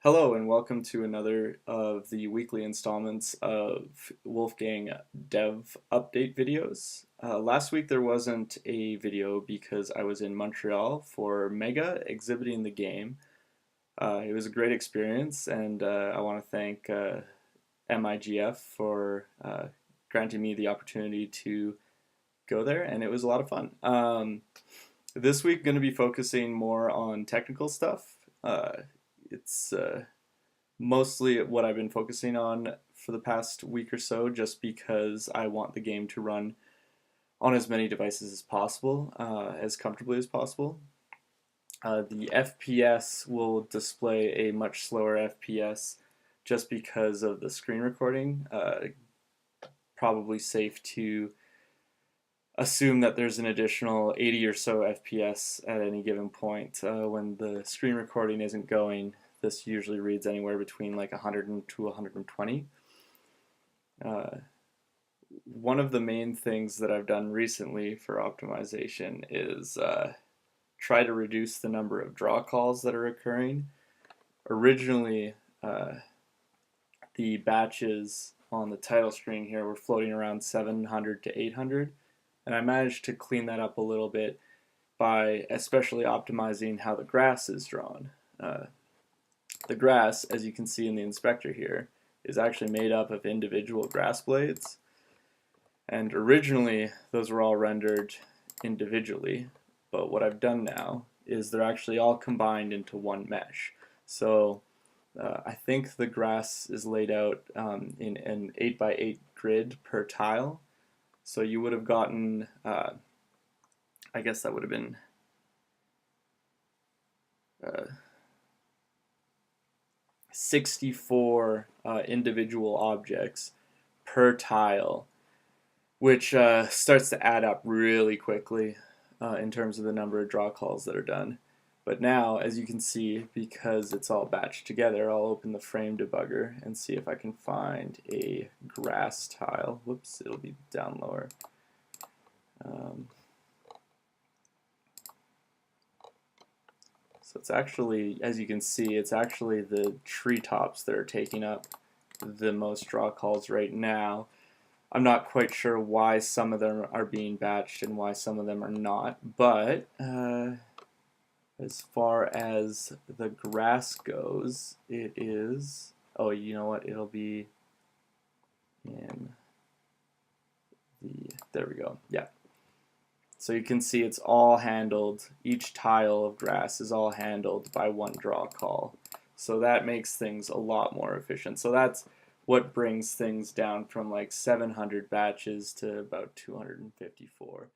Hello and welcome to another of the weekly installments of Wolfgang Dev Update videos. Last week there wasn't a video because I was in Montreal for Mega exhibiting the game. It was a great experience and I want to thank MIGF for granting me the opportunity to go there, and it was a lot of fun. This week going to be focusing more on technical stuff. It's mostly what I've been focusing on for the past week or so, just because I want the game to run on as many devices as possible, as comfortably as possible. The FPS will display a much slower FPS just because of the screen recording. Probably safe to assume that there's an additional 80 or so FPS at any given point. When the screen recording isn't going, this usually reads anywhere between like 100 to 120. One of the main things that I've done recently for optimization is try to reduce the number of draw calls that are occurring. Originally, the batches on the title screen here were floating around 700 to 800, and I managed to clean that up a little bit by especially optimizing how the grass is drawn. The grass, as you can see in the inspector here, is actually made up of individual grass blades, and originally those were all rendered individually, but what I've done now is they're actually all combined into one mesh. So I think the grass is laid out in an 8x8 grid per tile, so you would have gotten, I guess that would have been 64 individual objects per tile, which starts to add up really quickly in terms of the number of draw calls that are done. But now, as you can see, because it's all batched together, I'll open the frame debugger and see if I can find a grass tile. Whoops, it'll be down lower. So it's actually, as you can see, it's actually the treetops that are taking up the most draw calls right now. I'm not quite sure why some of them are being batched and why some of them are not, but as far as the grass goes, it is, oh, you know what, it'll be in the, there we go, yeah. So you can see it's all handled, each tile of grass is all handled by one draw call. So that makes things a lot more efficient. So that's what brings things down from like 700 batches to about 254.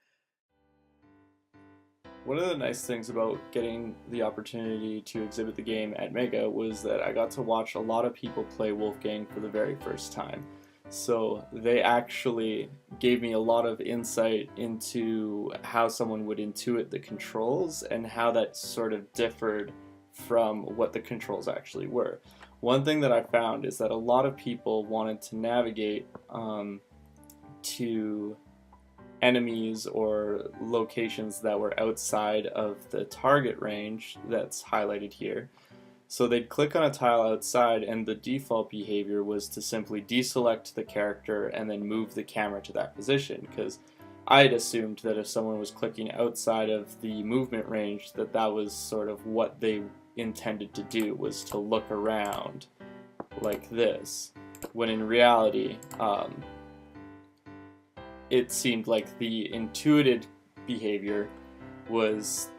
One of the nice things about getting the opportunity to exhibit the game at Mega was that I got to watch a lot of people play Wolfgang for the very first time. So they actually gave me a lot of insight into how someone would intuit the controls and how that sort of differed from what the controls actually were. One thing that I found is that a lot of people wanted to navigate to enemies or locations that were outside of the target range that's highlighted here. So they'd click on a tile outside, and the default behavior was to simply deselect the character and then move the camera to that position, because I had assumed that if someone was clicking outside of the movement range, that that was sort of what they intended to do, was to look around like this, when in reality it seemed like the intuited behavior was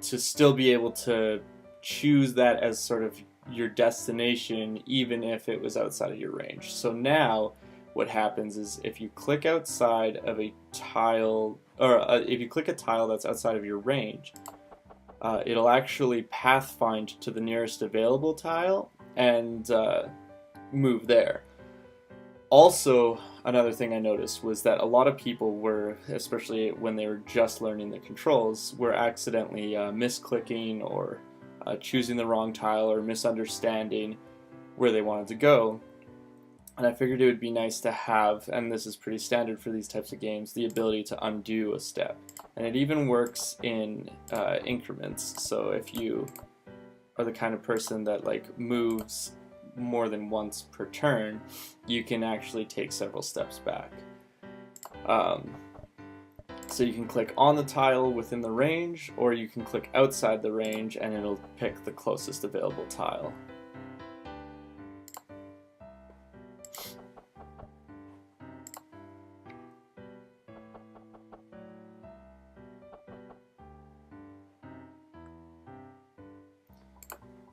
to still be able to choose that as sort of your destination even if it was outside of your range. So now what happens is if you click outside of a tile, or if you click a tile that's outside of your range, it'll actually pathfind to the nearest available tile and move there. Also, another thing I noticed was that a lot of people were, especially when they were just learning the controls, were accidentally misclicking or choosing the wrong tile or misunderstanding where they wanted to go. And I figured it would be nice to have, and this is pretty standard for these types of games, the ability to undo a step. And it even works in increments. So if you are the kind of person that like moves more than once per turn, you can actually take several steps back. So you can click on the tile within the range, or you can click outside the range and it'll pick the closest available tile.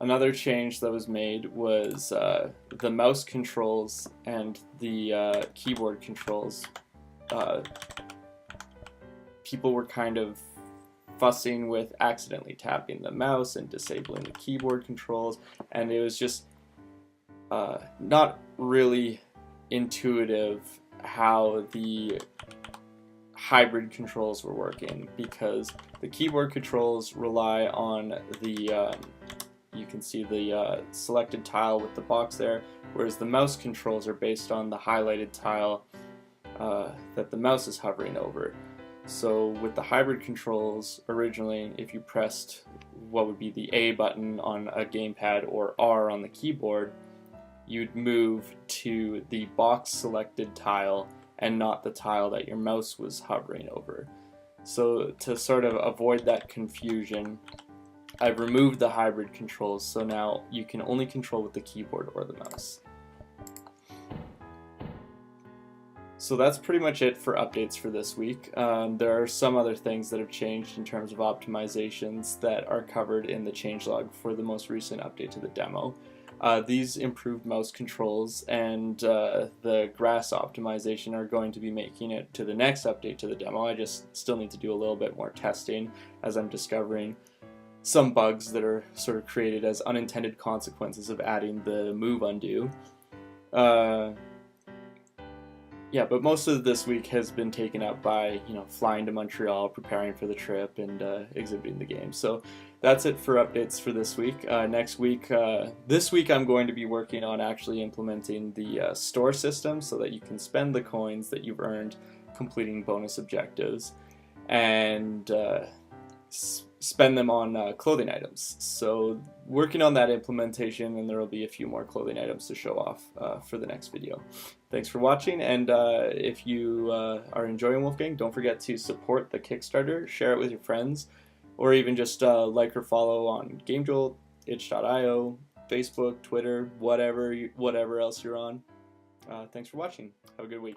Another change that was made was the mouse controls and the keyboard controls. People were kind of fussing with accidentally tapping the mouse and disabling the keyboard controls, and it was just not really intuitive how the hybrid controls were working, because the keyboard controls rely on the you can see the selected tile with the box there, whereas the mouse controls are based on the highlighted tile that the mouse is hovering over. So with the hybrid controls, originally if you pressed what would be the A button on a gamepad or R on the keyboard, you'd move to the box selected tile and not the tile that your mouse was hovering over. So to sort of avoid that confusion, I've removed the hybrid controls, so now you can only control with the keyboard or the mouse. So that's pretty much it for updates for this week. There are some other things that have changed in terms of optimizations that are covered in the changelog for the most recent update to the demo. These improved mouse controls and the grass optimization are going to be making it to the next update to the demo. I just still need to do a little bit more testing as I'm discovering some bugs that are sort of created as unintended consequences of adding the move undo. Yeah, but most of this week has been taken up by, flying to Montreal, preparing for the trip, and exhibiting the game. So that's it for updates for this week. This week I'm going to be working on actually implementing the store system so that you can spend the coins that you've earned completing bonus objectives and spend them on clothing items. So working on that implementation, and there will be a few more clothing items to show off for the next video. Thanks for watching, and if you are enjoying Wolfgang, don't forget to support the Kickstarter, share it with your friends, or even just like or follow on GameJolt, itch.io, Facebook, Twitter, whatever else you're on. Thanks for watching. Have a good week.